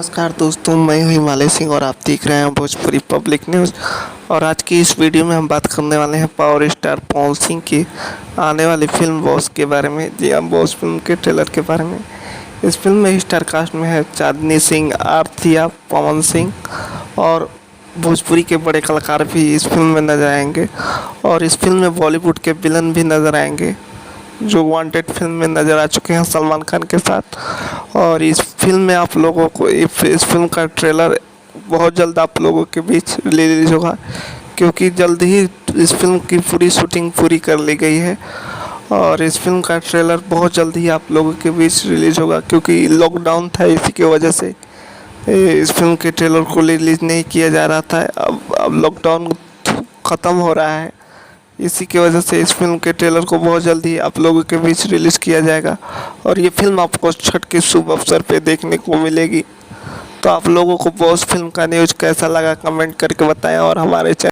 नमस्कार दोस्तों, मैं हूं हिमालय सिंह और आप देख रहे हैं भोजपुरी पब्लिक न्यूज़। और आज की इस वीडियो में हम बात करने वाले हैं पावर स्टार पवन सिंह की आने वाली फिल्म बॉस के बारे में। जी हाँ, बॉस फिल्म के ट्रेलर के बारे में। इस फिल्म में स्टार कास्ट में है चांदनी सिंह, आरतिया, पवन सिंह और भोजपुरी के बड़े कलाकार भी इस फिल्म में नजर आएंगे। और इस फिल्म में बॉलीवुड के विलन भी नजर आएंगे जो वांटेड फिल्म में नज़र आ चुके हैं सलमान खान के साथ। और इस फिल्म में आप लोगों को इस फिल्म का ट्रेलर बहुत जल्द आप लोगों के बीच रिलीज होगा, क्योंकि जल्द ही इस फिल्म की पूरी शूटिंग पूरी कर ली गई है। और इस फिल्म का ट्रेलर बहुत जल्द ही आप लोगों के बीच रिलीज होगा, क्योंकि लॉकडाउन था, इसी की वजह से इस फिल्म के ट्रेलर को रिलीज नहीं किया जा रहा था। अब लॉकडाउन ख़त्म हो रहा है, इसी की वजह से इस फिल्म के ट्रेलर को बहुत जल्दी आप लोगों के बीच रिलीज़ किया जाएगा। और ये फिल्म आपको छठ के शुभ अवसर पे देखने को मिलेगी। तो आप लोगों को बॉस फिल्म का न्यूज़ कैसा लगा कमेंट करके बताएं और हमारे चैनल